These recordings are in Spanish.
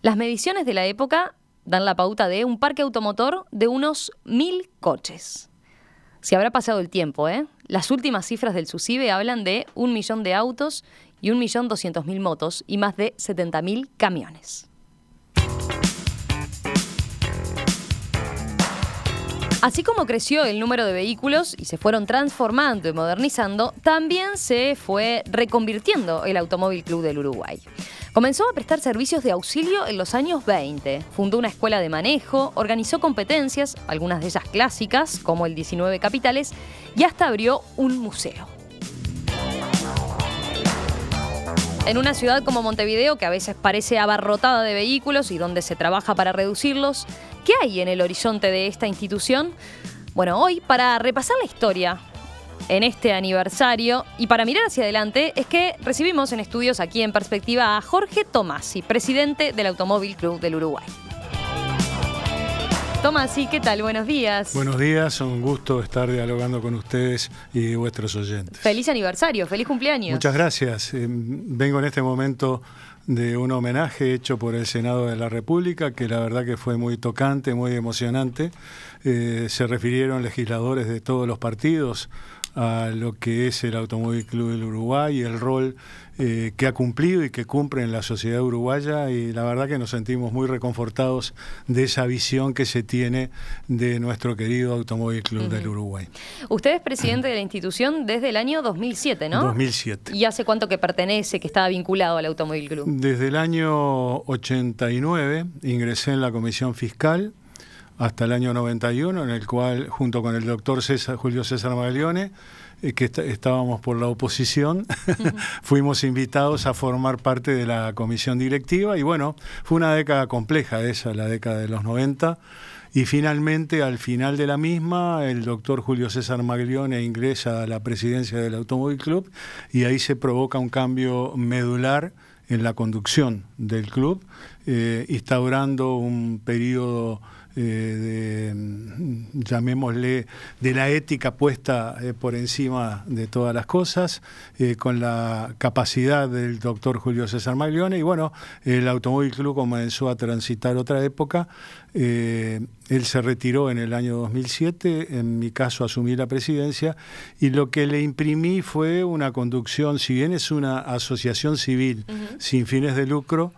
Las mediciones de la época dan la pauta de un parque automotor de unos 1000 coches. Se habrá pasado el tiempo, ¿eh? Las últimas cifras del SUSIBE hablan de 1 millón de autos y 1.200.000 motos y más de 70.000 camiones. Así como creció el número de vehículos y se fueron transformando y modernizando, también se fue reconvirtiendo el Automóvil Club del Uruguay. Comenzó a prestar servicios de auxilio en los años 20. Fundó una escuela de manejo, organizó competencias, algunas de ellas clásicas, como el 19 Capitales, y hasta abrió un museo. En una ciudad como Montevideo, que a veces parece abarrotada de vehículos y donde se trabaja para reducirlos, ¿qué hay en el horizonte de esta institución? Bueno, hoy, para repasar la historia en este aniversario y para mirar hacia adelante, es que recibimos en estudios aquí en Perspectiva a Jorge Tomasi, presidente del Automóvil Club del Uruguay. Tomasi, ¿qué tal? Buenos días. Buenos días, un gusto estar dialogando con ustedes y vuestros oyentes. Feliz aniversario, feliz cumpleaños. Muchas gracias. Vengo en este momento de un homenaje hecho por el Senado de la República, que la verdad que fue muy tocante, muy emocionante. Se refirieron legisladores de todos los partidos a lo que es el Automóvil Club del Uruguay y el rol que ha cumplido y que cumple en la sociedad uruguaya, y la verdad que nos sentimos muy reconfortados de esa visión que se tiene de nuestro querido Automóvil Club del Uruguay. Usted es presidente de la institución desde el año 2007, ¿no? 2007. ¿Y hace cuánto que pertenece, que estaba vinculado al Automóvil Club? Desde el año 89 ingresé en la Comisión Fiscal hasta el año 91, en el cual, junto con el doctor Julio César Maglione, que estábamos por la oposición, fuimos invitados a formar parte de la comisión directiva, y bueno, fue una década compleja esa, la década de los 90, y finalmente, al final de la misma, el doctor Julio César Maglione ingresa a la presidencia del Automóvil Club, y ahí se provoca un cambio medular en la conducción del club, instaurando un periodo llamémosle, de la ética puesta por encima de todas las cosas, con la capacidad del doctor Julio César Maglione, y bueno, el Automóvil Club comenzó a transitar otra época. Él se retiró en el año 2007, en mi caso asumí la presidencia, y lo que le imprimí fue una conducción, si bien es una asociación civil sin fines de lucro,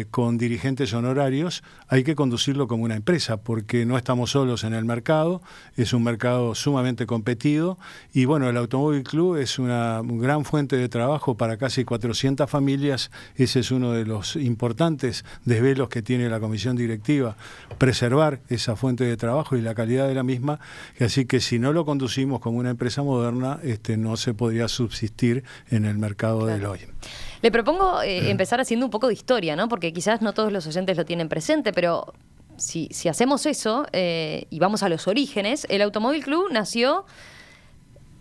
con dirigentes honorarios, hay que conducirlo como una empresa, porque no estamos solos en el mercado, es un mercado sumamente competido, y bueno, el Automóvil Club es una gran fuente de trabajo para casi 400 familias. Ese es uno de los importantes desvelos que tiene la comisión directiva, preservar esa fuente de trabajo y la calidad de la misma, así que si no lo conducimos como una empresa moderna, no se podría subsistir en el mercado del hoy. Le propongo empezar haciendo un poco de historia, ¿no? Porque quizás no todos los oyentes lo tienen presente, pero si hacemos eso y vamos a los orígenes, el Automóvil Club nació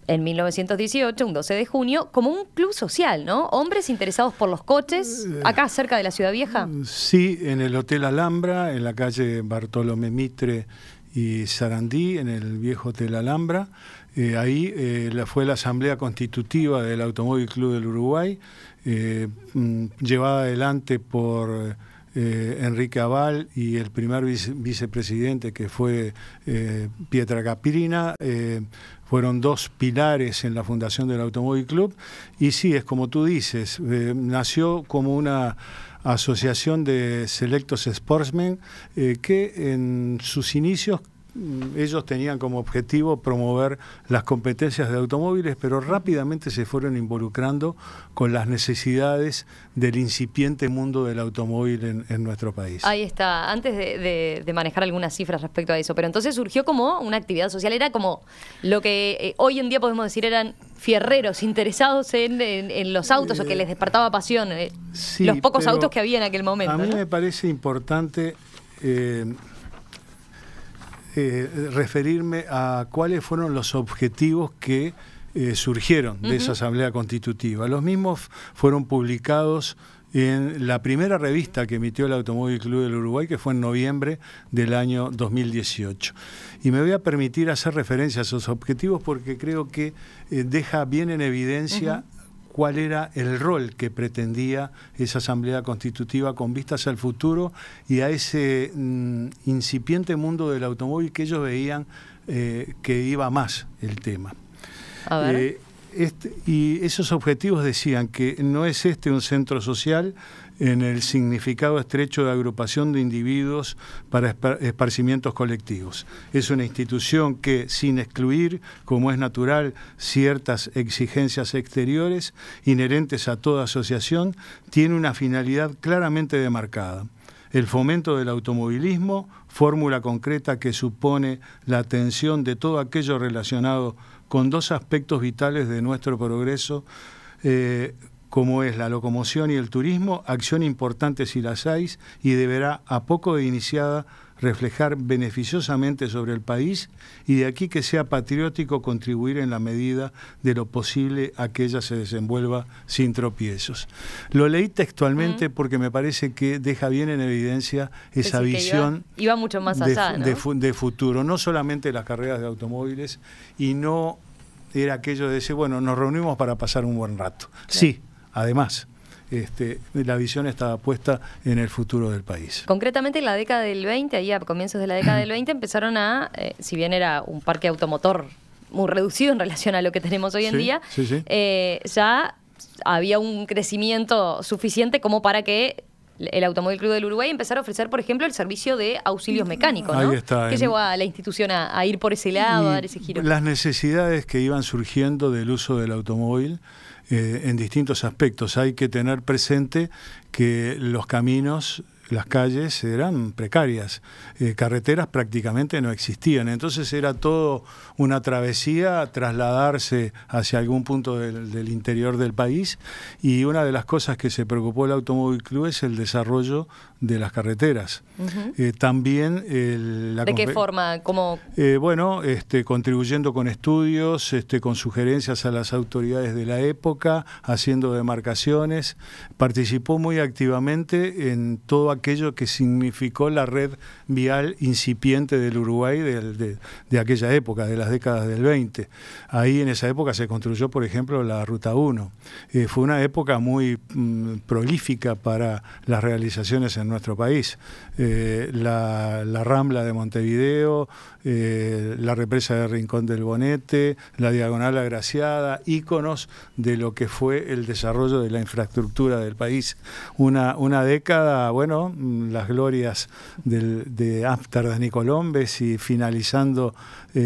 en 1918, un 12 de junio, como un club social, ¿no? Hombres interesados por los coches, acá cerca de la Ciudad Vieja. Sí, en el Hotel Alhambra, en la calle Bartolomé Mitre y Sarandí, en el viejo Hotel Alhambra. Ahí fue la asamblea constitutiva del Automóvil Club del Uruguay, llevada adelante por Enrique Aval y el primer vicepresidente, que fue Pietra Capirina. Fueron dos pilares en la fundación del Automóvil Club, y sí, es como tú dices, nació como una asociación de selectos sportsmen que en sus inicios ellos tenían como objetivo promover las competencias de automóviles, pero rápidamente se fueron involucrando con las necesidades del incipiente mundo del automóvil en nuestro país. Ahí está, antes de manejar algunas cifras respecto a eso, pero entonces surgió como una actividad social, era como lo que hoy en día podemos decir eran fierreros interesados en los autos, o que les despertaba pasión, sí, los pocos autos que había en aquel momento. A mí, ¿no? me parece importante referirme a cuáles fueron los objetivos que surgieron de esa asamblea constitutiva. Los mismos fueron publicados en la primera revista que emitió el Automóvil Club del Uruguay, que fue en noviembre del año 2018. Y me voy a permitir hacer referencia a esos objetivos porque creo que deja bien en evidencia cuál era el rol que pretendía esa Asamblea Constitutiva con vistas al futuro y a ese incipiente mundo del automóvil que ellos veían que iba más el tema. A ver. Y esos objetivos decían que no es un centro social en el significado estrecho de agrupación de individuos para esparcimientos colectivos. Es una institución que, sin excluir, como es natural, ciertas exigencias exteriores inherentes a toda asociación, tiene una finalidad claramente demarcada: el fomento del automovilismo, fórmula concreta que supone la atención de todo aquello relacionado con dos aspectos vitales de nuestro progreso, como es la locomoción y el turismo, acción importante si las hay, y deberá, a poco de iniciada, reflejar beneficiosamente sobre el país, y de aquí que sea patriótico contribuir en la medida de lo posible a que ella se desenvuelva sin tropiezos. Lo leí textualmente porque me parece que deja bien en evidencia esa visión iba mucho más allá, ¿no? de futuro, no solamente las carreras de automóviles, y no era aquello de decir, bueno, nos reunimos para pasar un buen rato. Claro. Sí, además, la visión estaba puesta en el futuro del país. Concretamente en la década del 20, ahí a comienzos de la década del 20, empezaron si bien era un parque automotor muy reducido en relación a lo que tenemos hoy en día, ya había un crecimiento suficiente como para que el Automóvil Club del Uruguay empezara a ofrecer, por ejemplo, el servicio de auxilios mecánicos, ¿no? Ahí está. ¿Qué llevó a la institución a ir por ese lado, a dar ese giro? Las necesidades que iban surgiendo del uso del automóvil en distintos aspectos. Hay que tener presente que los caminos, las calles eran precarias, carreteras prácticamente no existían, entonces era todo una travesía, trasladarse hacia algún punto del interior del país, y una de las cosas que se preocupó el Automóvil Club es el desarrollo de las carreteras. También ¿de qué forma? ¿Cómo? Bueno, contribuyendo con estudios, con sugerencias a las autoridades de la época, haciendo demarcaciones, participó muy activamente en todo aquello que significó la red vial incipiente del Uruguay de aquella época, de las décadas del 20. Ahí en esa época se construyó, por ejemplo, la Ruta 1. Fue una época muy prolífica para las realizaciones en nuestro país. La Rambla de Montevideo, la represa de Rincón del Bonete, la Diagonal Agraciada, íconos de lo que fue el desarrollo de la infraestructura del país. Una década, bueno, las glorias de Ámsterdam y Colombes, y finalizando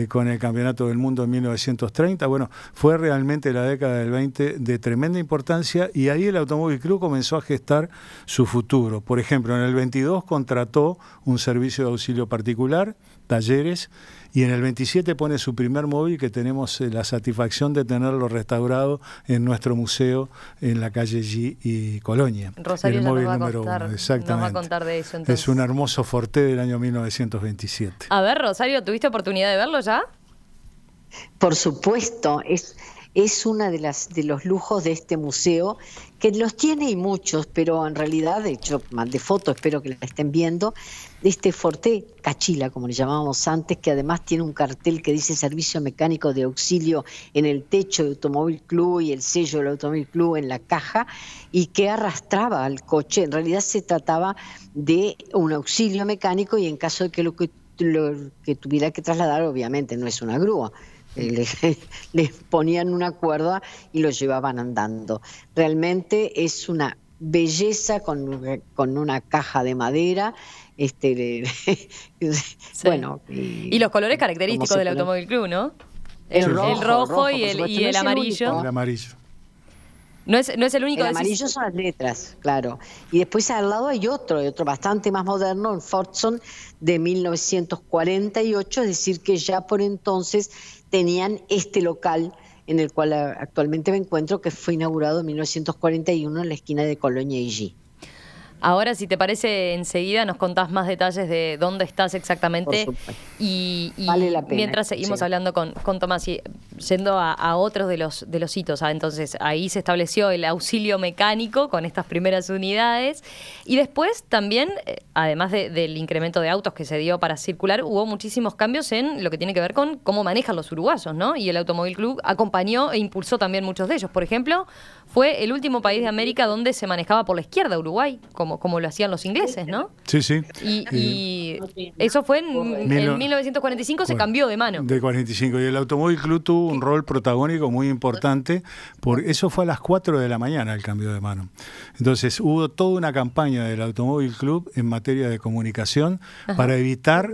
con el Campeonato del Mundo en 1930. Bueno, fue realmente la década del 20 de tremenda importancia, y ahí el Automóvil Club comenzó a gestar su futuro. Por ejemplo, en el 22 contrató un servicio de auxilio particular, talleres, y en el 27 pone su primer móvil, que tenemos la satisfacción de tenerlo restaurado en nuestro museo en la calle G y Colonia. Rosario el ya móvil nos va número a contar, 1, exactamente. Nos va a contar de eso, entonces. Es un hermoso Forte del año 1927. A ver, Rosario, ¿tuviste oportunidad de verlo ya? Por supuesto, es una de los lujos de este museo, que los tiene y muchos, pero en realidad, de hecho, mandé fotos, espero que la estén viendo, de este Forte Cachila, como le llamábamos antes, que además tiene un cartel que dice Servicio Mecánico de Auxilio en el techo del Automóvil Club y el sello del Automóvil Club en la caja, y que arrastraba al coche. En realidad se trataba de un auxilio mecánico, y en caso de que lo que tuviera que trasladar, obviamente no es una grúa, les ponían una cuerda y lo llevaban andando. Realmente es una belleza con una caja de madera. Sí. Bueno, y los colores característicos del Automóvil Club, ¿no? El rojo y el amarillo. El amarillo. No es el único. El amarillo son las letras, claro. Y después al lado hay otro bastante más moderno, un Fordson de 1948, es decir, que ya por entonces tenían este local en el cual actualmente me encuentro, que fue inaugurado en 1941 en la esquina de Colonia y G. Ahora, si te parece, enseguida nos contás más detalles de dónde estás exactamente y vale la pena, mientras seguimos hablando con Tomás y yendo a otros de los hitos. Entonces, ahí se estableció el auxilio mecánico con estas primeras unidades y después también, además del incremento de autos que se dio para circular, hubo muchísimos cambios en lo que tiene que ver con cómo manejan los uruguayos, ¿no? Y el Automóvil Club acompañó e impulsó también muchos de ellos. Por ejemplo, fue el último país de América donde se manejaba por la izquierda Uruguay, como lo hacían los ingleses, ¿no? Sí, sí. Y eso fue en 1945, se cambió de mano. De 45. Y el Automóvil Club tuvo un rol protagónico muy importante, eso fue a las 4 de la mañana el cambio de mano. Entonces hubo toda una campaña del Automóvil Club en materia de comunicación para evitar,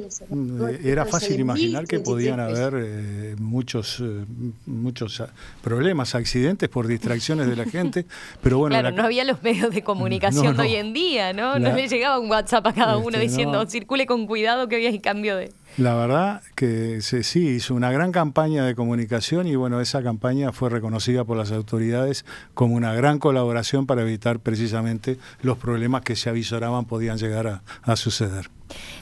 era fácil imaginar que podían haber muchos problemas, accidentes por distracciones de la gente, pero bueno. Claro, no había los medios de comunicación de hoy en día, ¿no? No le llegaba un WhatsApp a cada uno diciendo circule con cuidado que había cambio de... La verdad que sí, hizo una gran campaña de comunicación y bueno, esa campaña fue reconocida por las autoridades como una gran colaboración para evitar precisamente los problemas que se avisoraban podían llegar a suceder.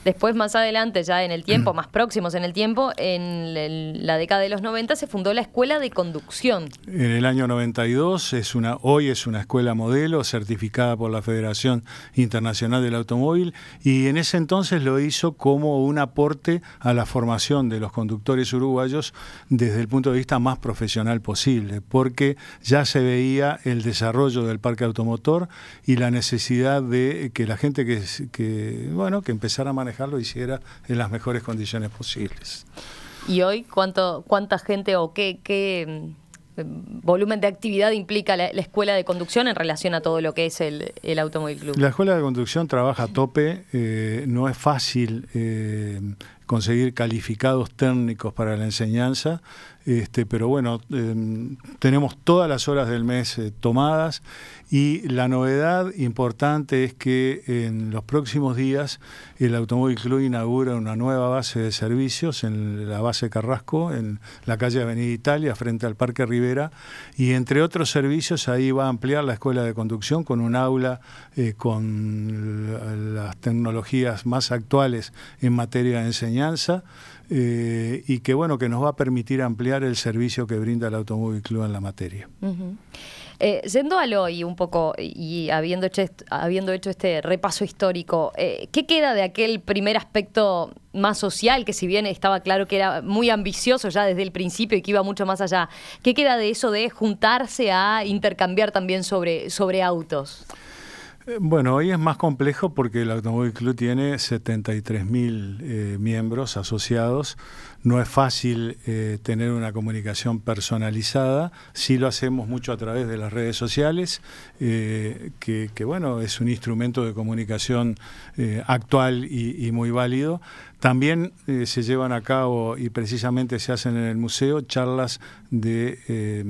Después, más adelante, ya en el tiempo, más próximos en el tiempo, en la década de los 90 se fundó la Escuela de Conducción. En el año 92, hoy es una escuela modelo certificada por la Federación Internacional del Automóvil y en ese entonces lo hizo como un aporte a la formación de los conductores uruguayos desde el punto de vista más profesional posible, porque ya se veía el desarrollo del parque automotor y la necesidad de que la gente que empezara a manejarlo hiciera en las mejores condiciones posibles. ¿Y hoy cuánta gente o qué volumen de actividad implica la Escuela de Conducción en relación a todo lo que es el Automóvil Club? La Escuela de Conducción trabaja a tope, no es fácil conseguir calificados técnicos para la enseñanza, pero bueno, tenemos todas las horas del mes tomadas y la novedad importante es que en los próximos días el Automóvil Club inaugura una nueva base de servicios en la base Carrasco, en la calle Avenida Italia, frente al Parque Rivera, y entre otros servicios ahí va a ampliar la Escuela de Conducción con un aula con las tecnologías más actuales en materia de enseñanza, y que bueno, que nos va a permitir ampliar el servicio que brinda el Automóvil Club en la materia. Yendo al hoy un poco y habiendo hecho este repaso histórico, ¿qué queda de aquel primer aspecto más social, que si bien estaba claro que era muy ambicioso ya desde el principio y que iba mucho más allá? ¿Qué queda de eso de juntarse a intercambiar también sobre autos? Bueno, hoy es más complejo porque el Automóvil Club tiene 73.000 miembros asociados. No es fácil tener una comunicación personalizada. Sí lo hacemos mucho a través de las redes sociales, que bueno, es un instrumento de comunicación actual y muy válido. También se llevan a cabo y precisamente se hacen en el museo charlas desde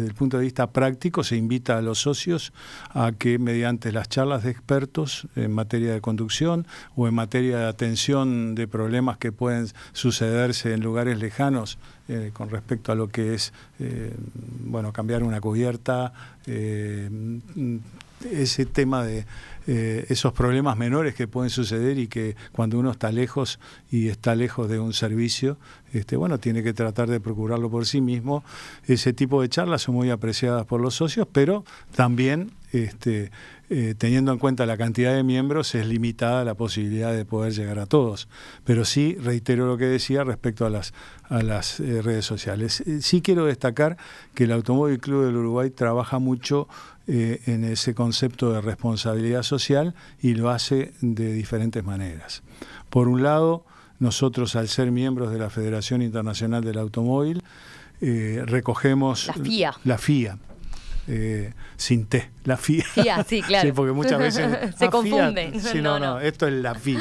el punto de vista práctico. Se invita a los socios a que mediante las charlas de expertos en materia de conducción o en materia de atención de problemas que pueden sucederse en lugares lejanos con respecto a lo que es cambiar una cubierta, ese tema de esos problemas menores que pueden suceder y que cuando uno está lejos de un servicio, tiene que tratar de procurarlo por sí mismo. Ese tipo de charlas son muy apreciadas por los socios, pero también teniendo en cuenta la cantidad de miembros es limitada la posibilidad de poder llegar a todos. Pero sí, reitero lo que decía respecto a las redes sociales. Sí quiero destacar que el Automóvil Club del Uruguay trabaja mucho en ese concepto de responsabilidad social y lo hace de diferentes maneras. Por un lado, nosotros al ser miembros de la Federación Internacional del Automóvil recogemos la FIA. Sin T, la FIA. FIA, sí, claro. Sí, porque muchas veces se confunden. Sí, no, esto es la FIA.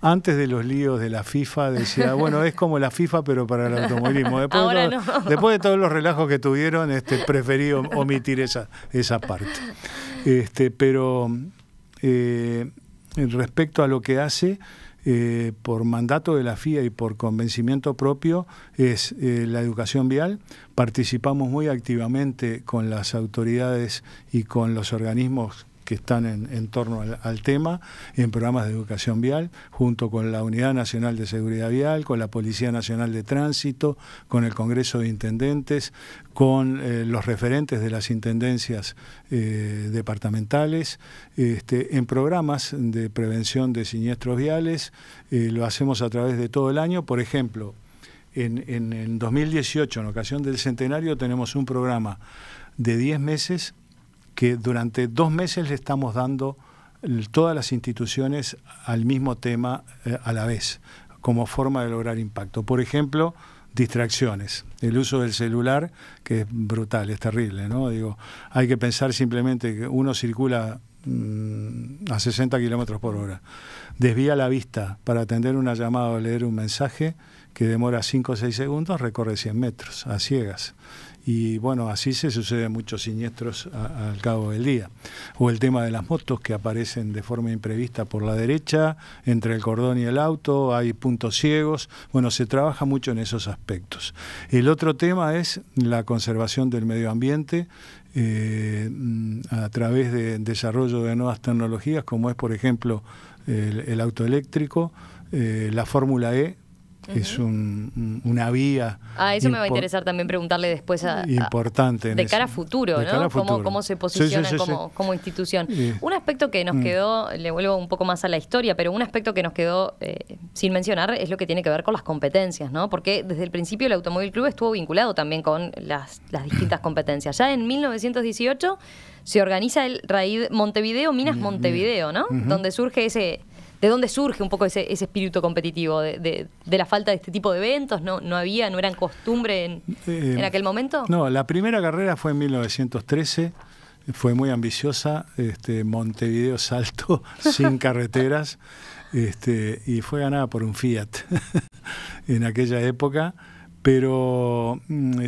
Antes de los líos de la FIFA decía, bueno, es como la FIFA pero para el automovilismo. Después de todos los relajos que tuvieron, preferí omitir esa parte. Pero respecto a lo que hace, por mandato de la FIA y por convencimiento propio, es la educación vial. Participamos muy activamente con las autoridades y con los organismos que están en torno al tema, en programas de educación vial, junto con la Unidad Nacional de Seguridad Vial, con la Policía Nacional de Tránsito, con el Congreso de Intendentes, con los referentes de las intendencias departamentales, en programas de prevención de siniestros viales. Lo hacemos a través de todo el año. Por ejemplo, en 2018, en ocasión del centenario, tenemos un programa de 10 meses que durante 2 meses le estamos dando todas las instituciones al mismo tema a la vez, como forma de lograr impacto. Por ejemplo, distracciones, el uso del celular, que es brutal, es terrible, ¿no? Digo, hay que pensar simplemente que uno circula a 60 kilómetros por hora, desvía la vista para atender una llamada o leer un mensaje que demora 5 o 6 segundos, recorre 100 metros a ciegas. Y bueno, así se suceden muchos siniestros al cabo del día. O el tema de las motos que aparecen de forma imprevista por la derecha, entre el cordón y el auto, hay puntos ciegos. Bueno, se trabaja mucho en esos aspectos. El otro tema es la conservación del medio ambiente a través de desarrollo de nuevas tecnologías, como es, por ejemplo, el auto eléctrico, la Fórmula E. Es una vía. Eso me va a interesar también preguntarle después importante de cara a futuro, ¿no? Cómo se posiciona como institución. Un aspecto que nos quedó, le vuelvo un poco más a la historia, pero un aspecto que nos quedó sin mencionar es lo que tiene que ver con las competencias, ¿no? Porque desde el principio el Automóvil Club estuvo vinculado también con las distintas competencias. Ya en 1918 se organiza el RAID Montevideo, Minas Montevideo, ¿no? Donde surge ¿de dónde surge un poco ese espíritu competitivo? ¿De la falta de este tipo de eventos? ¿No eran costumbre en aquel momento? No, la primera carrera fue en 1913, fue muy ambiciosa, Montevideo Salto, sin carreteras, y fue ganada por un Fiat en aquella época. Pero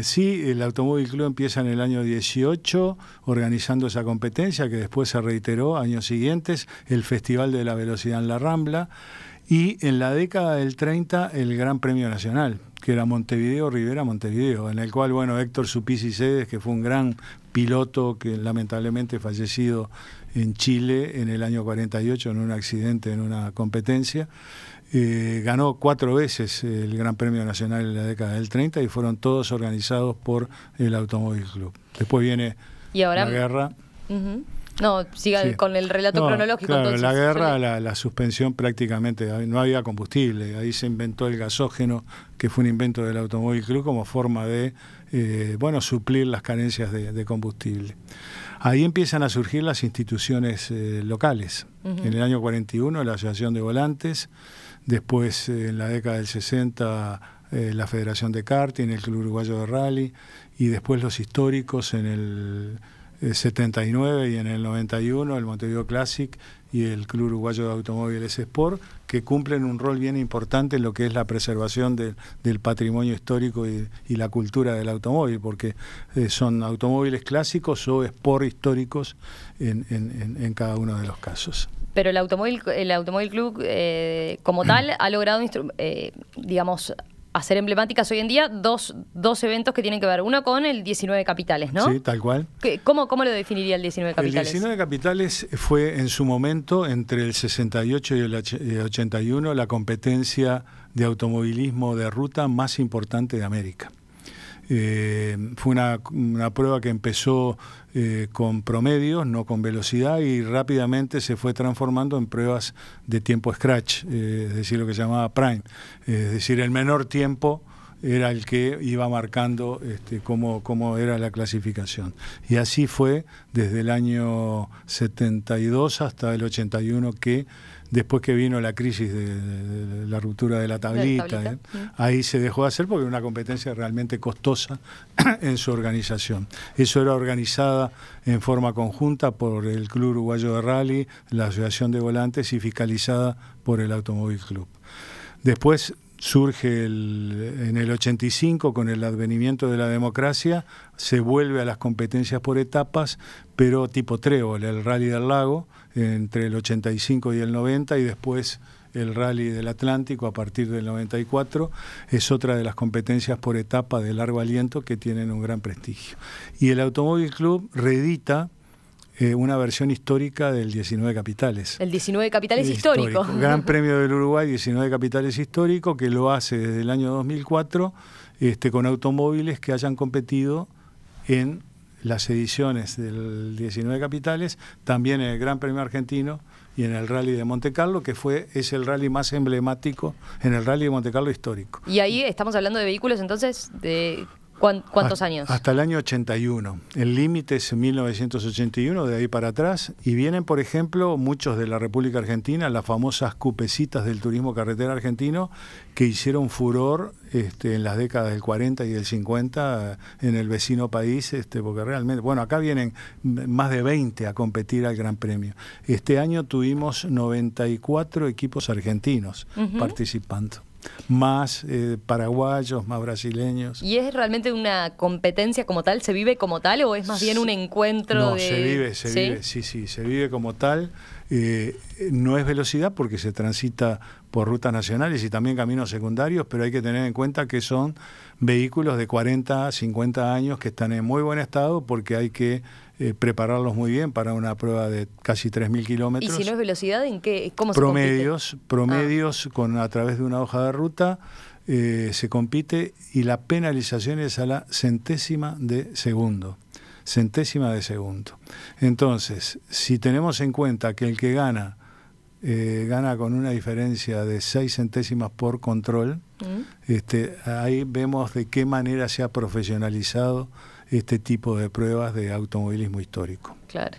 sí, el Automóvil Club empieza en el año 18 organizando esa competencia que después se reiteró años siguientes, el Festival de la Velocidad en la Rambla, y en la década del 30 el Gran Premio Nacional, que era Montevideo, en el cual, bueno, Héctor Supisi Cedes, que fue un gran piloto que lamentablemente fallecido en Chile en el año 48 en un accidente en una competencia, ganó 4 veces el Gran Premio Nacional en la década del 30 y fueron todos organizados por el Automóvil Club. Después viene la guerra. No, siga con el relato cronológico. Claro, entonces, la guerra, la suspensión prácticamente, no había combustible, ahí se inventó el gasógeno, que fue un invento del Automóvil Club como forma de suplir las carencias de combustible. Ahí empiezan a surgir las instituciones locales. En el año 41 la Asociación de Volantes, después en la década del 60 la Federación de Karting, el Club Uruguayo de Rally, y después los históricos en el 79 y en el 91 el Montevideo Classic y el Club Uruguayo de Automóviles Sport, que cumplen un rol bien importante en lo que es la preservación del patrimonio histórico y la cultura del automóvil, porque son automóviles clásicos o sport históricos en cada uno de los casos. Pero el Automóvil Club como tal ha logrado, hacer emblemáticas hoy en día dos eventos que tienen que ver. Uno con el 19 Capitales, ¿no? Sí, tal cual. ¿Cómo lo definiría el 19 Capitales? El 19 Capitales fue en su momento, entre el 68 y el 81, la competencia de automovilismo de ruta más importante de América. Fue una prueba que empezó con promedios, no con velocidad, y rápidamente se fue transformando en pruebas de tiempo scratch, es decir, lo que se llamaba prime, es decir, el menor tiempo era el que iba marcando cómo era la clasificación. Y así fue desde el año 72 hasta el 81, que después que vino la crisis de la ruptura de la tablita, ahí se dejó de hacer porque era una competencia realmente costosa en su organización. Eso era organizada en forma conjunta por el Club Uruguayo de Rally, la Asociación de Volantes, y fiscalizada por el Automóvil Club. Después surge en el 85, con el advenimiento de la democracia, se vuelve a las competencias por etapas, pero tipo trébol, el Rally del Lago, entre el 85 y el 90, y después el Rally del Atlántico a partir del 94, es otra de las competencias por etapa de largo aliento que tienen un gran prestigio. Y el Automóvil Club reedita una versión histórica del 19 Capitales. El 19 Capitales histórico. Gran Premio del Uruguay, 19 Capitales histórico, que lo hace desde el año 2004 con automóviles que hayan competido en las ediciones del 19 Capitales, también en el Gran Premio Argentino y en el Rally de Monte Carlo, que es el rally más emblemático en el Rally de Monte Carlo histórico. Y ahí estamos hablando de vehículos entonces de... ¿Cuántos años? Hasta el año 81. El límite es 1981, de ahí para atrás. Y vienen, por ejemplo, muchos de la República Argentina, las famosas cupecitas del turismo carretera argentino, que hicieron furor en las décadas del 40 y del 50 en el vecino país, porque realmente, bueno, acá vienen más de 20 a competir al Gran Premio. Este año tuvimos 94 equipos argentinos participando. Más paraguayos, más brasileños. ¿Y es realmente una competencia como tal? ¿Se vive como tal o es más bien un encuentro? No, de... se vive, se vive como tal. No es velocidad porque se transita por rutas nacionales y también caminos secundarios, pero hay que tener en cuenta que son vehículos de 40, 50 años que están en muy buen estado porque hay que prepararlos muy bien para una prueba de casi 3.000 kilómetros. ¿Y si no es velocidad, en qué? ¿Cómo promedios, se compite? A través de una hoja de ruta se compite y la penalización es a la centésima de segundo. Centésima de segundo. Entonces, si tenemos en cuenta que el que gana con una diferencia de 6 centésimas por control, ahí vemos de qué manera se ha profesionalizado este tipo de pruebas de automovilismo histórico. Claro.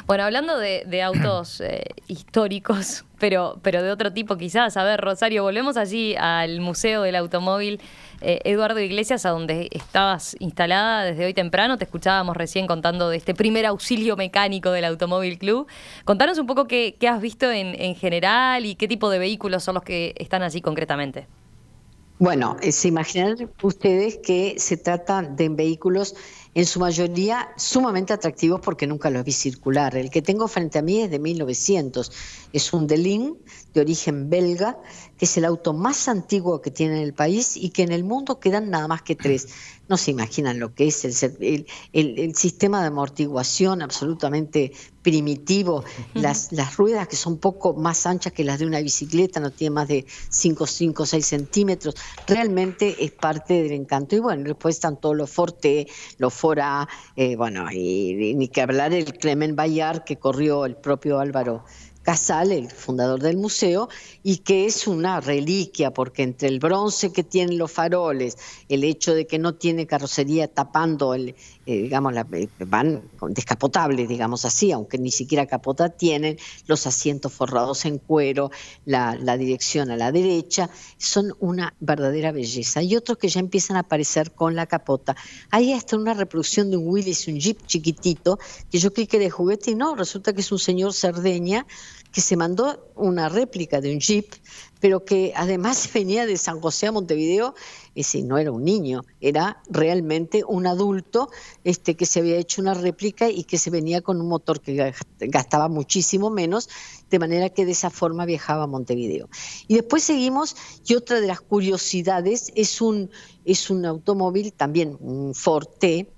Bueno, hablando de autos históricos, pero de otro tipo quizás. A ver, Rosario, volvemos allí al Museo del Automóvil Eduardo Iglesias, a donde estabas instalada desde hoy temprano. Te escuchábamos recién contando de este primer auxilio mecánico del Automóvil Club. Contanos un poco qué has visto en general y qué tipo de vehículos son los que están allí concretamente. Bueno, se imaginan ustedes que se trata de vehículos en su mayoría sumamente atractivos porque nunca los vi circular. El que tengo frente a mí es de 1900, es un Delin de origen belga, que es el auto más antiguo que tiene en el país y que en el mundo quedan nada más que 3. No se imaginan lo que es el sistema de amortiguación absolutamente primitivo, las ruedas que son un poco más anchas que las de una bicicleta, no tiene más de 5 o 6 centímetros, realmente es parte del encanto. Y bueno, después están todos los Forte, los Fora, y ni que hablar el Clement Bayard que corrió el propio Álvaro Casal, el fundador del museo, y que es una reliquia, porque entre el bronce que tienen los faroles, el hecho de que no tiene carrocería tapando, van descapotables, digamos así, aunque ni siquiera capota tienen, los asientos forrados en cuero, la dirección a la derecha, son una verdadera belleza. Y otros que ya empiezan a aparecer con la capota. Hay hasta una reproducción de un Willys, un Jeep chiquitito, que yo creí que era de juguete y no, resulta que es un señor Cerdeña que se mandó una réplica de un Jeep, pero que además venía de San José a Montevideo, no era un niño, era realmente un adulto que se había hecho una réplica y que se venía con un motor que gastaba muchísimo menos, de manera que de esa forma viajaba a Montevideo. Y después seguimos, y otra de las curiosidades es un automóvil, también un Ford T,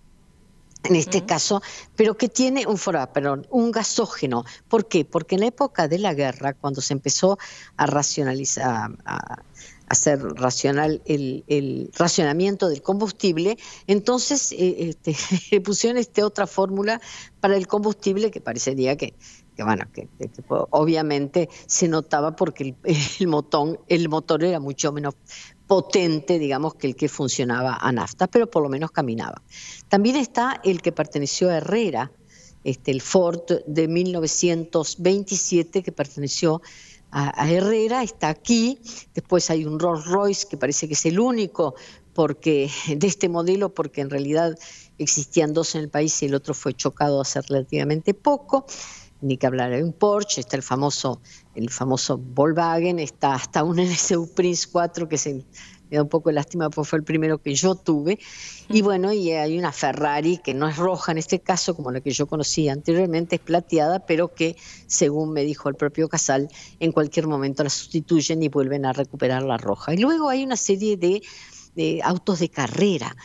en este caso, pero que tiene un gasógeno. ¿Por qué? Porque en la época de la guerra, cuando se empezó a racionalizar, a hacer racional el racionamiento del combustible, entonces le pusieron otra fórmula para el combustible que parecería que obviamente se notaba porque el motor era mucho menos potente, digamos, que el que funcionaba a nafta, pero por lo menos caminaba. También está el que perteneció a Herrera, el Ford de 1927 que perteneció a Herrera, está aquí. Después hay un Rolls Royce que parece que es el único de este modelo, porque en realidad existían 2 en el país y el otro fue chocado hace relativamente poco. Ni que hablar, hay un Porsche, está el famoso Volkswagen, está hasta un NSU Prince 4 que me da un poco de lástima porque fue el primero que yo tuve. Y bueno, y hay una Ferrari que no es roja en este caso, como la que yo conocía anteriormente, es plateada, pero que, según me dijo el propio Casal, en cualquier momento la sustituyen y vuelven a recuperar la roja. Y luego hay una serie de autos de carrera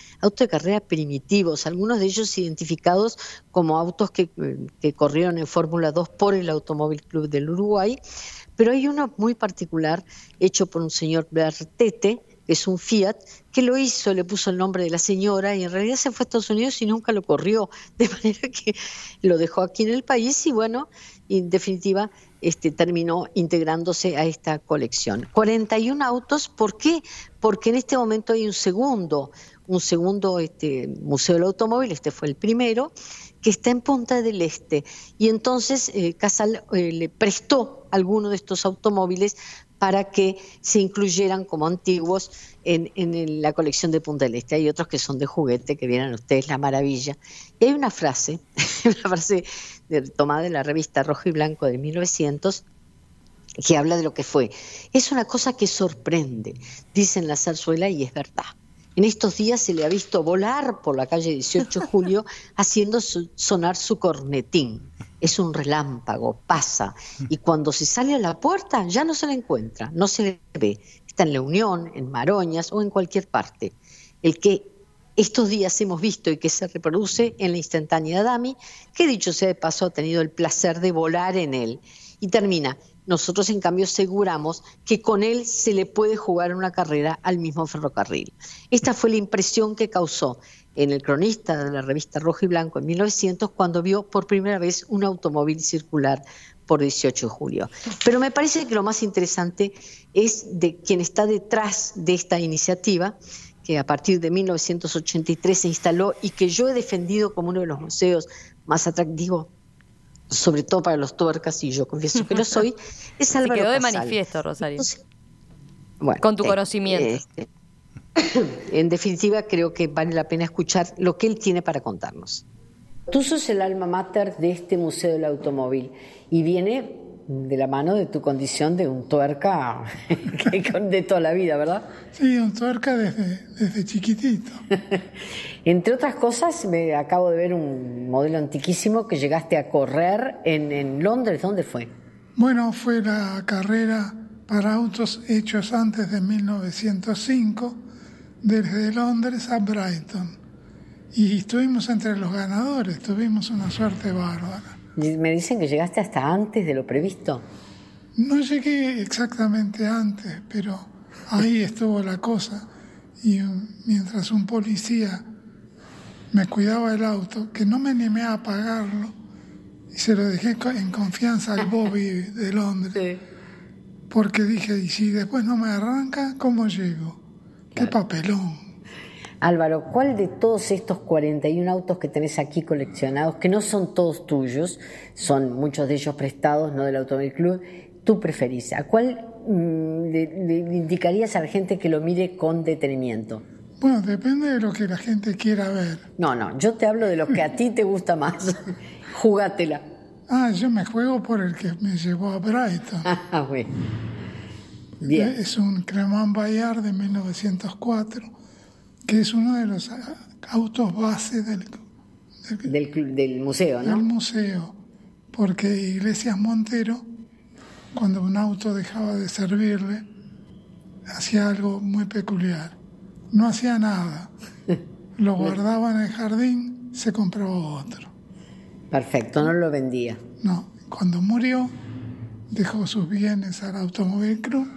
primitivos, algunos de ellos identificados como autos que corrieron en Fórmula 2 por el Automóvil Club del Uruguay, pero hay uno muy particular hecho por un señor Bertete, que es un Fiat, que lo hizo, le puso el nombre de la señora y en realidad se fue a Estados Unidos y nunca lo corrió, de manera que lo dejó aquí en el país y bueno, en definitiva terminó integrándose a esta colección. 41 autos, ¿por qué? Porque en este momento hay un segundo Museo del Automóvil, este fue el primero, que está en Punta del Este y entonces Casal le prestó alguno de estos automóviles para que se incluyeran como antiguos en la colección de Punta del Este. Hay otros que son de juguete, que vieran ustedes la maravilla. Y hay una frase tomada de la revista Rojo y Blanco de 1900, que habla de lo que fue. Es una cosa que sorprende, dicen la zarzuela, y es verdad. En estos días se le ha visto volar por la calle 18 de Julio haciendo sonar su cornetín. Es un relámpago, pasa, y cuando se sale a la puerta ya no se la encuentra, no se le ve. Está en La Unión, en Maroñas o en cualquier parte. El que estos días hemos visto y que se reproduce en la instantánea Dami, que dicho sea de paso ha tenido el placer de volar en él. Y termina. Nosotros, en cambio, aseguramos que con él se le puede jugar una carrera al mismo ferrocarril. Esta fue la impresión que causó en el cronista de la revista Rojo y Blanco en 1900, cuando vio por primera vez un automóvil circular por 18 de julio. Pero me parece que lo más interesante es de quien está detrás de esta iniciativa, que a partir de 1983 se instaló y que yo he defendido como uno de los museos más atractivos, sobre todo para los tuercas, y yo confieso que lo soy, es Álvaro Casal. Se quedó de manifiesto, Rosario. Entonces, bueno, con tu conocimiento. En definitiva, creo que vale la pena escuchar lo que él tiene para contarnos. Tú sos el alma mater de este Museo del Automóvil y viene de la mano de tu condición de un tuerca de toda la vida, ¿verdad? Sí, un tuerca desde chiquitito. Entre otras cosas, me acabo de ver un modelo antiquísimo que llegaste a correr en Londres. ¿Dónde fue? Bueno, fue la carrera para autos hechos antes de 1905, desde Londres a Brighton. Y estuvimos entre los ganadores, tuvimos una suerte bárbara. Me dicen que llegaste hasta antes de lo previsto. No llegué exactamente antes, pero ahí estuvo la cosa. Y mientras un policía me cuidaba el auto, que no me animé a apagarlo, y se lo dejé en confianza al Bobby de Londres, sí. Porque dije, y si después no me arranca, ¿cómo llego? Claro. ¡Qué papelón! Álvaro, ¿cuál de todos estos 41 autos que tenés aquí coleccionados, que no son todos tuyos, son muchos de ellos prestados, no del Automóvil Club, tú preferís? ¿A cuál le indicarías a la gente que lo mire con detenimiento? Bueno, depende de lo que la gente quiera ver. No, yo te hablo de lo que a ti te gusta más. Jugátela. Yo me juego por el que me llevó a Brighton. Bueno. Bien. Es un Cremant Bayard de 1904, que es uno de los autos base del museo, ¿no? Del museo, porque Iglesias Montero, cuando un auto dejaba de servirle, hacía algo muy peculiar. No hacía nada. Lo guardaba en el jardín, se compraba otro. Perfecto, no lo vendía. No, cuando murió, dejó sus bienes al Automóvil Club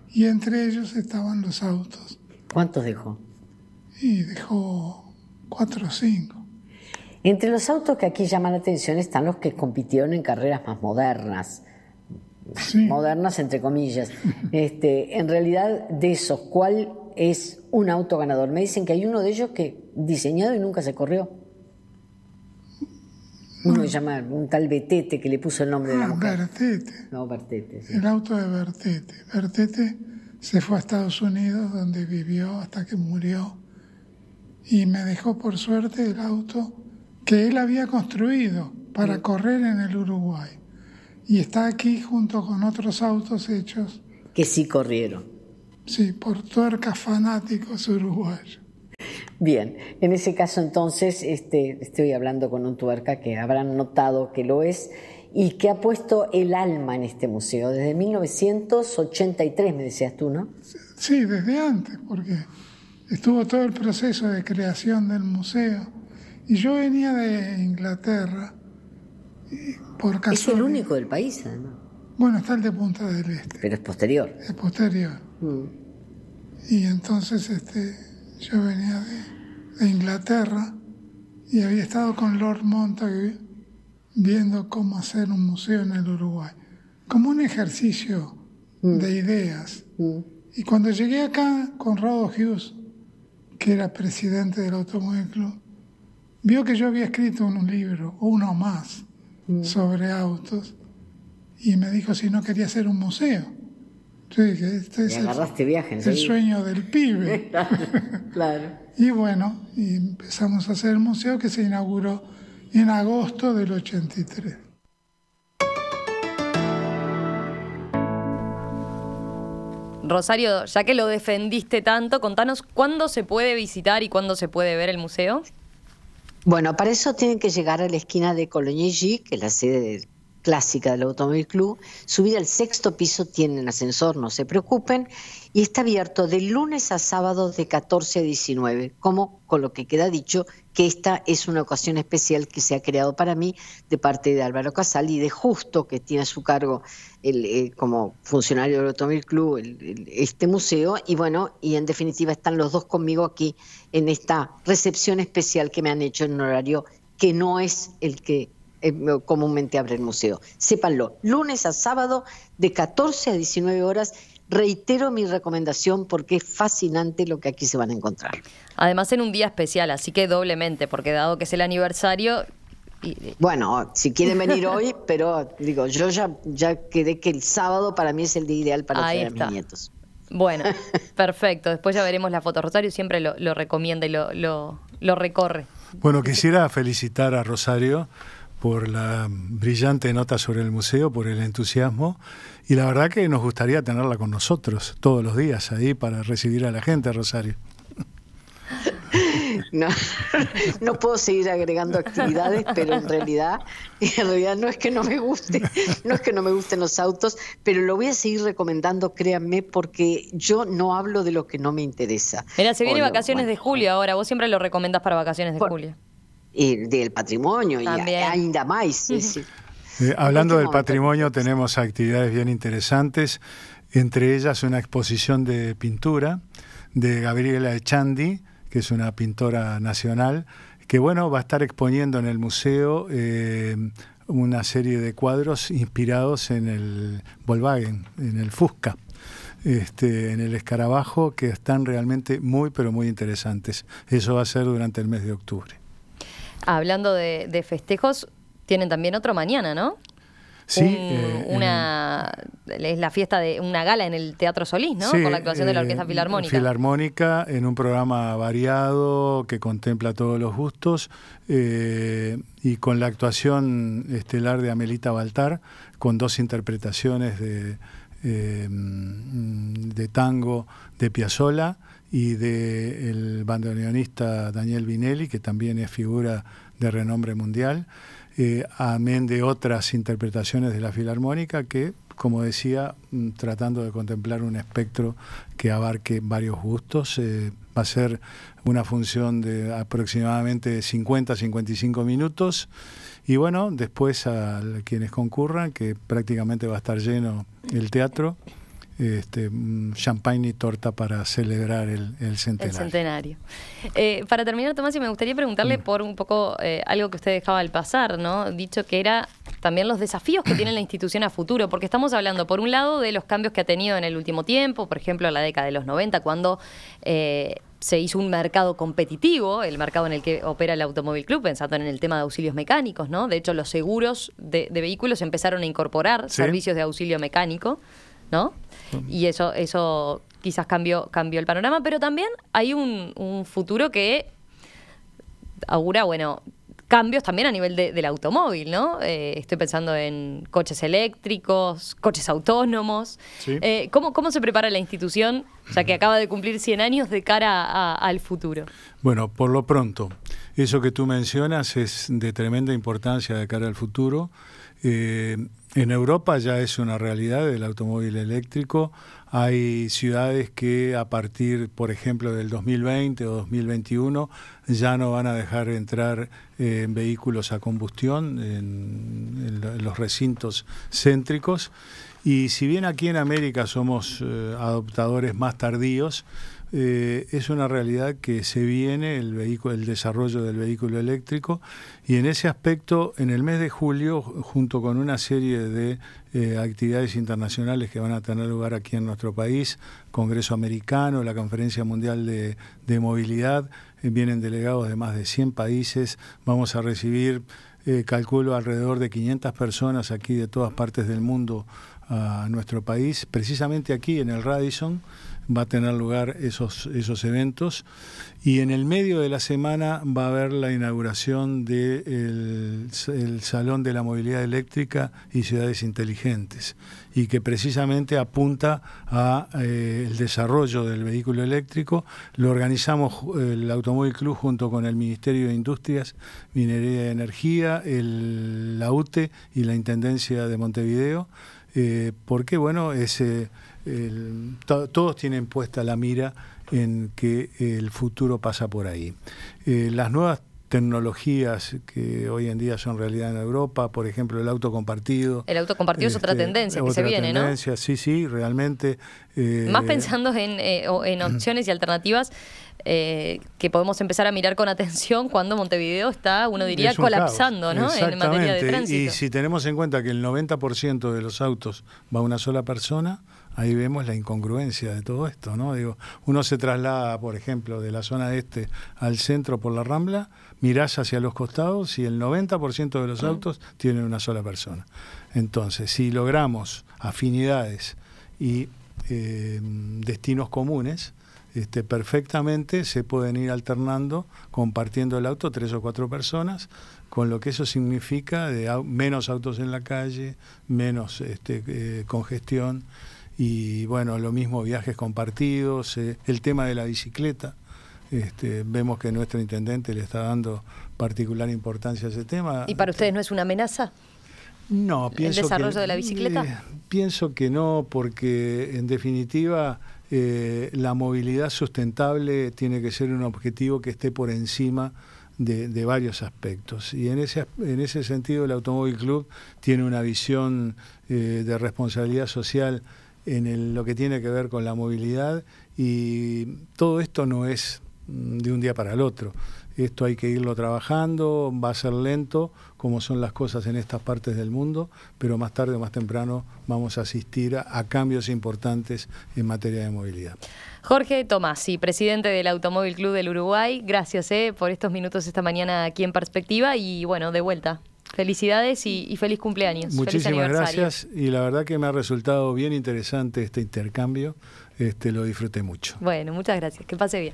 y entre ellos estaban los autos. ¿Cuántos dejó? Y dejó 4 o 5. Entre los autos que aquí llaman la atención están los que compitieron en carreras más modernas. Sí. Modernas entre comillas. En realidad, de esos, ¿cuál es un auto ganador? Me dicen que hay uno de ellos que diseñado y nunca se corrió. Uno que llama un tal Bertete, que le puso el nombre de la mujer. Bertete. No, Bertete. Sí. El auto de Bertete. Bertete se fue a Estados Unidos, donde vivió hasta que murió. Y me dejó, por suerte, el auto que él había construido para correr en el Uruguay. Y está aquí junto con otros autos hechos. Que sí corrieron. Sí, por tuercas fanáticos uruguayos. Bien, en ese caso entonces estoy hablando con un tuerca que habrán notado que lo es y que ha puesto el alma en este museo desde 1983, me decías tú, ¿no? Sí, desde antes, porque estuvo todo el proceso de creación del museo. Y yo venía de Inglaterra, por casualidad. Es el único del país, además. Bueno, está el de Punta del Este. Pero es posterior. Es posterior. Y entonces yo venía de Inglaterra y había estado con Lord Montague viendo cómo hacer un museo en el Uruguay, como un ejercicio de ideas. Y cuando llegué acá, Conrado Hughes, que era presidente del Automóvil Club, vio que yo había escrito un libro, uno más, sobre autos, y me dijo si no quería hacer un museo. Yo dije, este es el sueño del pibe. Claro. Y bueno, y empezamos a hacer el museo, que se inauguró en agosto del 83. Rosario, ya que lo defendiste tanto, contanos cuándo se puede visitar y cuándo se puede ver el museo. Bueno, para eso tienen que llegar a la esquina de Coligny, que es la sede clásica del Automóvil Club, subir al 6º piso, tienen ascensor, no se preocupen, y está abierto de lunes a sábado de 14 a 19, como con lo que queda dicho, que esta es una ocasión especial que se ha creado para mí de parte de Álvaro Casal y de Justo, que tiene a su cargo como funcionario del Automóvil Club este museo, y bueno, y en definitiva están los dos conmigo aquí en esta recepción especial que me han hecho en un horario que no es el que comúnmente abre el museo. Sépanlo, lunes a sábado de 14 a 19 horas. Reitero mi recomendación porque es fascinante lo que aquí se van a encontrar. Además en un día especial, así que doblemente, porque dado que es el aniversario... Bueno, si quieren venir hoy, pero digo, yo ya quedé que el sábado para mí es el día ideal para traer a mis nietos. Bueno, perfecto. Después ya veremos la foto. Rosario siempre lo recomienda y lo recorre. Bueno, quisiera felicitar a Rosario por la brillante nota sobre el museo, por el entusiasmo, y la verdad que nos gustaría tenerla con nosotros todos los días ahí para recibir a la gente, Rosario. No puedo seguir agregando actividades, pero en realidad no es que no me guste, no es que no me gusten los autos, pero lo voy a seguir recomendando, créanme, porque yo no hablo de lo que no me interesa. Mira, se viene vacaciones de julio ahora, vos siempre lo recomendás para vacaciones de julio. Y del patrimonio, también. Y ainda más. Hablando del patrimonio, tenemos actividades bien interesantes, entre ellas una exposición de pintura de Gabriela Echandi, que es una pintora nacional, que bueno, va a estar exponiendo en el museo una serie de cuadros inspirados en el Volkswagen, en el Fusca, en el escarabajo, que están realmente muy, pero muy interesantes. Eso va a ser durante el mes de octubre. Hablando de festejos, tienen también otro mañana, ¿no? Sí. Es la fiesta de una gala en el Teatro Solís, ¿no? Sí, con la actuación de la Orquesta Filarmónica. Filarmónica, en un programa variado que contempla todos los gustos, y con la actuación estelar de Amelita Baltar, con 2 interpretaciones de tango de Piazzolla y del bandoneonista Daniel Vinelli, que también es figura de renombre mundial, amén de otras interpretaciones de la Filarmónica que, como decía, tratando de contemplar un espectro que abarque varios gustos. Va a ser una función de aproximadamente 50-55 minutos. Y bueno, después a quienes concurran, que prácticamente va a estar lleno el teatro, champagne y torta para celebrar el centenario. El centenario. Para terminar, Tomás, me gustaría preguntarle por un poco algo que usted dejaba al pasar, ¿no? Dicho que era también los desafíos que tiene la institución a futuro, porque estamos hablando, por un lado, de los cambios que ha tenido en el último tiempo, por ejemplo, en la década de los 90, cuando se hizo un mercado competitivo, el mercado en el que opera el Automóvil Club, pensando en el tema de auxilios mecánicos, ¿no? De hecho, los seguros de vehículos empezaron a incorporar servicios de auxilio mecánico, ¿no? Y eso quizás cambió el panorama, pero también hay un futuro que augura, bueno, cambios también a nivel del automóvil, ¿no? Estoy pensando en coches eléctricos, coches autónomos. Sí. ¿Cómo se prepara la institución, ya que acaba de cumplir 100 años, de cara al futuro? Bueno, por lo pronto, eso que tú mencionas es de tremenda importancia de cara al futuro. En Europa ya es una realidad el automóvil eléctrico. Hay ciudades que a partir, por ejemplo, del 2020 o 2021 ya no van a dejar entrar vehículos a combustión en los recintos céntricos. Y si bien aquí en América somos adoptadores más tardíos, es una realidad que se viene el desarrollo del vehículo eléctrico, y en ese aspecto, en el mes de julio, junto con una serie de actividades internacionales que van a tener lugar aquí en nuestro país, Congreso Americano, la Conferencia Mundial de Movilidad, vienen delegados de más de 100 países, vamos a recibir, calculo, alrededor de 500 personas aquí de todas partes del mundo a nuestro país. Precisamente aquí en el Radisson va a tener lugar esos eventos, y en el medio de la semana va a haber la inauguración del Salón de la Movilidad Eléctrica y Ciudades Inteligentes, y que precisamente apunta a el desarrollo del vehículo eléctrico. Lo organizamos el Automóvil Club junto con el Ministerio de Industrias, Minería y Energía, la UTE y la Intendencia de Montevideo, porque bueno, todos tienen puesta la mira en que el futuro pasa por ahí. Las nuevas tecnologías que hoy en día son realidad en Europa, por ejemplo, el auto compartido. El auto compartido es otra tendencia que se viene, ¿no? Sí, realmente. Más pensando en opciones y alternativas que podemos empezar a mirar con atención cuando Montevideo está, uno diría, colapsando, ¿no? En materia de tránsito. Y si tenemos en cuenta que el 90% de los autos va una sola persona, ahí vemos la incongruencia de todo esto, ¿no? Digo, uno se traslada, por ejemplo, de la zona este al centro por la Rambla, mirás hacia los costados y el 90% de los autos tienen una sola persona. Entonces, si logramos afinidades y destinos comunes, perfectamente se pueden ir alternando, compartiendo el auto 3 o 4 personas, con lo que eso significa de menos autos en la calle, menos congestión. Y bueno, lo mismo viajes compartidos, el tema de la bicicleta. Vemos que nuestro intendente le está dando particular importancia a ese tema. ¿Y para ustedes no es una amenaza? No, pienso ¿El desarrollo de la bicicleta? Pienso que no, porque en definitiva la movilidad sustentable tiene que ser un objetivo que esté por encima de varios aspectos. Y en ese sentido el Automóvil Club tiene una visión de responsabilidad social en lo que tiene que ver con la movilidad, y todo esto no es de un día para el otro. Esto hay que irlo trabajando, va a ser lento, como son las cosas en estas partes del mundo, pero más tarde o más temprano vamos a asistir a cambios importantes en materia de movilidad. Jorge Tomasi, presidente del Automóvil Club del Uruguay, gracias por estos minutos esta mañana aquí en Perspectiva, y bueno, de vuelta. Felicidades y feliz cumpleaños. Muchísimas gracias, y la verdad que me ha resultado bien interesante este intercambio, lo disfruté mucho. Bueno, muchas gracias, que pase bien.